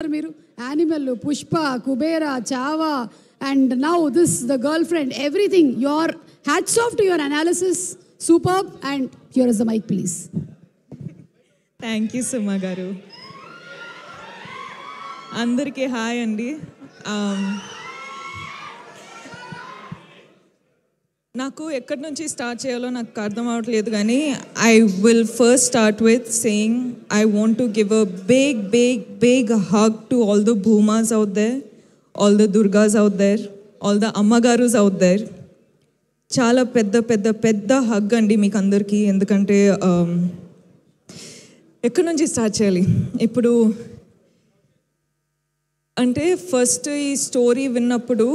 మీరు animal, Pushpa, Kubera, Chhaava, and now this the girlfriend, everything. Your hats off to your analysis, superb. And here is the mic, please. Thank you Suma garu. అందరికీ hi అండి. నాకు ఎక్కడి నుంచి start చేయాలో నాకు అర్థం అవ్వట్లేదు, కానీ I will first start with saying I want to give a big hug to all the Bhumas out there, all the Durgas out there, all the అమ్మగారుస్ అవుట్ దేర్. చాలా పెద్ద హగ్ అండి మీకు అందరికీ. ఎందుకంటే ఎక్కడి నుంచి స్టార్ట్ చేయాలి ఇప్పుడు అంటే, ఫస్ట్ ఈ స్టోరీ విన్నప్పుడు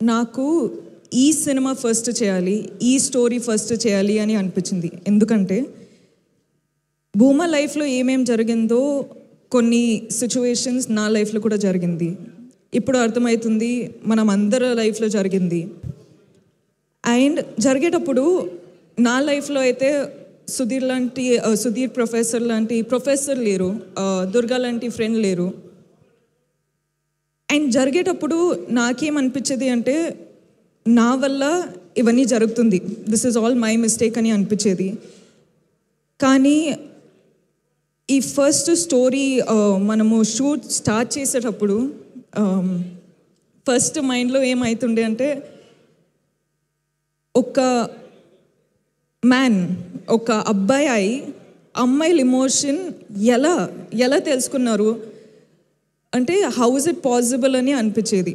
నాకు ఈ సినిమా ఫస్ట్ చేయాలి, ఈ స్టోరీ ఫస్ట్ చేయాలి అని అనిపించింది. ఎందుకంటే భూమా లైఫ్లో ఏమేం జరిగిందో కొన్ని సిచ్యువేషన్స్ నా లైఫ్లో కూడా జరిగింది. ఇప్పుడు అర్థమవుతుంది మనం అందరి లైఫ్లో జరిగింది. అండ్ జరిగేటప్పుడు నా లైఫ్లో అయితే సుధీర్ ప్రొఫెసర్ లాంటి ప్రొఫెసర్ లేరు, దుర్గా లాంటి ఫ్రెండ్ లేరు. అండ్ జరిగేటప్పుడు నాకేమనిపించేది అంటే, నా వల్ల ఇవన్నీ జరుగుతుంది, this is all my mistake అని అనిపించేది. కానీ ఈ ఫస్ట్ స్టోరీ మనము షూట్ స్టార్ట్ చేసేటప్పుడు ఫస్ట్ మైండ్లో ఏమవుతుండే అంటే, ఒక మ్యాన్, ఒక అబ్బాయి అమ్మాయిల ఎమోషన్ ఎలా తెలుసుకున్నారు అంటే, హౌ ఇస్ ఇట్ పాసిబుల్ అని అనిపించేది.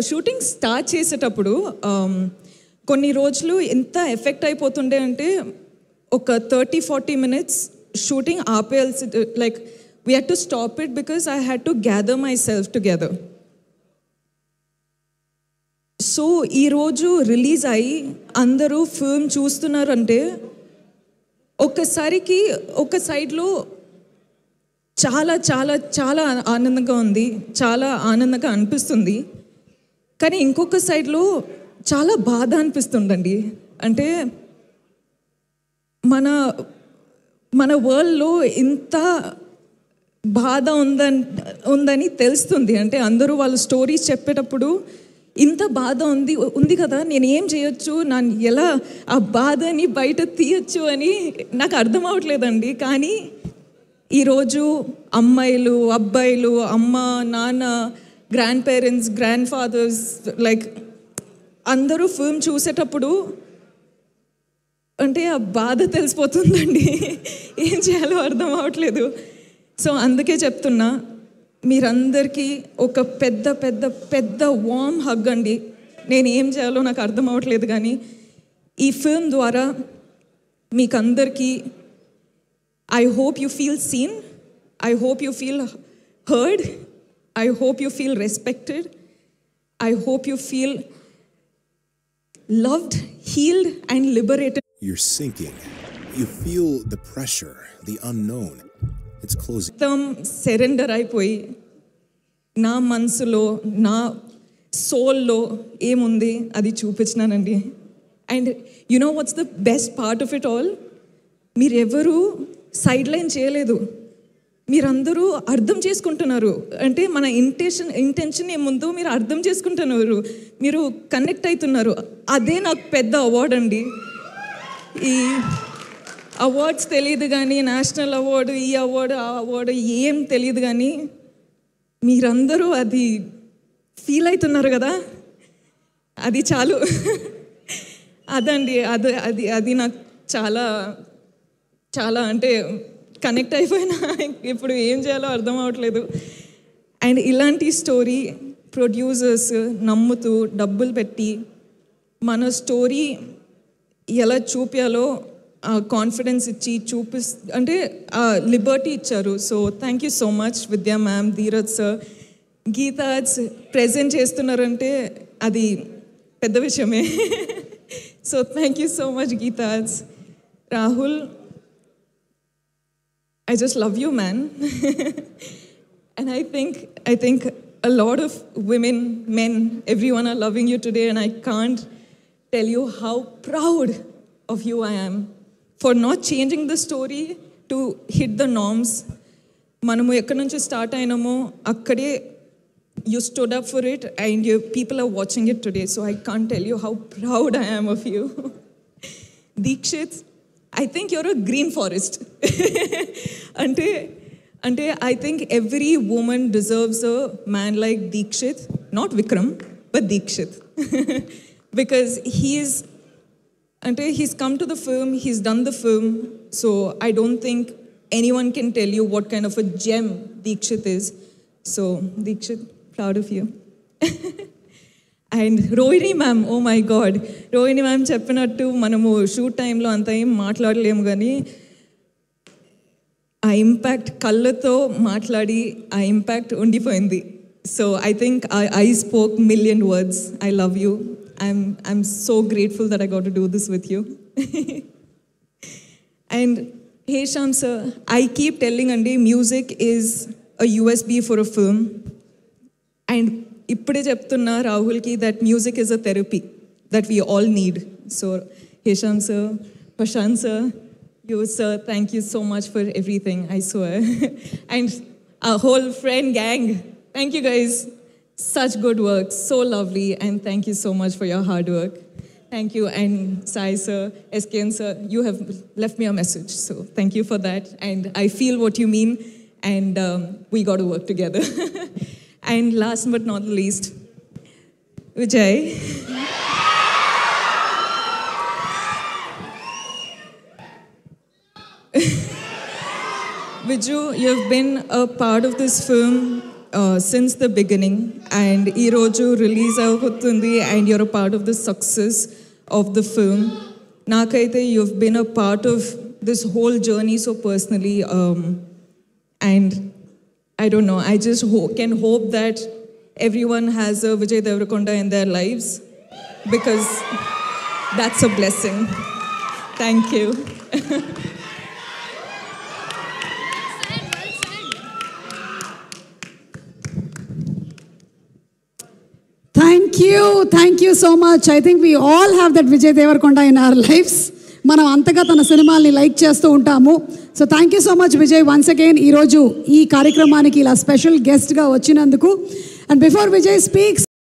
షూటింగ్ స్టార్ట్ చేసేటప్పుడు కొన్ని రోజులు ఎంత ఎఫెక్ట్ అయిపోతుండే అంటే, ఒక 30-40 minutes షూటింగ్ ఆపేయాల్సి, like we had to stop it because I had to gather myself together. So ఈరోజు రిలీజ్ అయ్యి అందరూ ఫిల్మ్ చూస్తున్నారంటే, ఒక్కసారికి ఒక సైడ్లో చాలా చాలా చాలా ఆనందంగా ఉంది, చాలా ఆనందంగా అనిపిస్తుంది. కానీ ఇంకొక సైడ్లో చాలా బాధ అనిపిస్తుందండి. అంటే మన వరల్డ్లో ఇంత బాధ ఉందని తెలుస్తుంది. అంటే అందరూ వాళ్ళ స్టోరీస్ చెప్పేటప్పుడు ఇంత బాధ ఉంది కదా, నేను ఏం చేయొచ్చు, నన్ను ఎలా ఆ బాధని బయట తీయచ్చు అని నాకు అర్థం అవ్వట్లేదండి. కానీ ఈరోజు అమ్మాయిలు, అబ్బాయిలు, అమ్మ, నాన్న, grandparents, grandfathers, like అందరూ ఫిల్మ్ చూసేటప్పుడు అంటే ఆ బాధ తెలిసిపోతుందండి. ఏం చేయాలో అర్థం అవ్వట్లేదు. సో అందుకే చెప్తున్నా, మీరందరికీ ఒక పెద్ద వార్మ్ హగ్ అండి. నేను ఏం చేయాలో నాకు అర్థం అవ్వట్లేదు, కానీ ఈ ఫిల్మ్ ద్వారా మీకందరికీ I hope you feel seen. I hope you feel heard. I hope you feel respected. I hope you feel loved, healed, and liberated. You're sinking. You feel the pressure, the unknown. It's closing. Surrender అయిపోయి నా మనసులో, నా సోల్లో ఏముంది అది చూపించినానండి. And you know what's the best part of it all, మీరెవరూ sideline చేయలేదు, మీరందరూ అర్థం చేసుకుంటున్నారు. అంటే మన ఇంటెన్షన్ ఏముందో మీరు అర్థం చేసుకుంటున్నారు, మీరు కనెక్ట్ అవుతున్నారు. అదే నాకు పెద్ద అవార్డ్ అండి. ఈ అవార్డ్స్ తెలియదు కానీ, నేషనల్ అవార్డు, ఈ అవార్డు, ఆ అవార్డు ఏం తెలియదు, కానీ మీరందరూ అది ఫీల్ అవుతున్నారు కదా, అది చాలు. అదండి, అది నాకు చాలా అంటే కనెక్ట్ అయిపోయినా. ఇప్పుడు ఏం చేయాలో అర్థం అవ్వట్లేదు. అండ్ ఇలాంటి స్టోరీ ప్రొడ్యూసర్స్ నమ్ముతూ డబ్బులు పెట్టి మన స్టోరీ ఎలా చూపించాలో కాన్ఫిడెన్స్ ఇచ్చి అంటే లిబర్టీ ఇచ్చారు. So thank you so much విద్యా మ్యామ్, ధీరజ్ సార్, గీతాజ్ ప్రెజెంట్ చేస్తున్నారంటే అది పెద్ద విషయమే. So thank you so much గీతాజ్. Rahul, I just love you, man. And I think a lot of women, men, everyone are loving you today, and I can't tell you how proud of you I am for not changing the story to hit the norms, మనము ఎక్కడి నుంచి start అయినామో అక్కడే you stood up for it and people are watching it today. So I can't tell you how proud I am of you. Deekshith, I think you're a green forest. Ante, I think every woman deserves a man like Deekshith, not Vikram, but Deekshith. Because he's come to the film, he's done the film, so I don't think anyone can tell you what kind of a gem Deekshith is. So, Deekshith, proud of you. And Rohini ma'am, oh my God. Rohini ma'am చెప్పినట్టు మనము shoot టైంలో అంత ఏం మాట్లాడలేము కానీ ఆ impact కళ్ళతో మాట్లాడి ఆ ఇంపాక్ట్ ఉండిపోయింది. So I think I spoke million words. I love you. I'm so grateful that I got to do this with you. And hey Shyam sir, I keep telling Andi, music is a USB for a film. And ఇప్పుడే చెప్తున్నా రాహుల్కి that music is a therapy that we all need. So Hesham sir, Prashant sir, you sir, thank you so much for everything, I swear. And our whole friend gang, thank you guys. Such good work, so lovely, and thank you so much for your hard work. Thank you. And Sai sir, SKN sir, you have left me a message, so thank you for that. And I feel what you mean, and we got to work together. And last but not least, Vijay. Viju, you've been a part of this film since the beginning, and ee roju release avutundi, and you're a part of the success of the film. Nakaithe you've been a part of this whole journey so personally, and I don't know, I just can hope that everyone has a Vijay Deverakonda in their lives, because that's a blessing. Thank you. Thank you so much. I think we all have that Vijay Deverakonda in our lives. మనం అంతగా తన సినిమాల్ని like చేస్తూ ఉంటాము. So thank you so much Vijay once again ఈరోజు ఈ కార్యక్రమానికి ఇలా స్పెషల్ గెస్ట్గా వచ్చినందుకు. And before Vijay speaks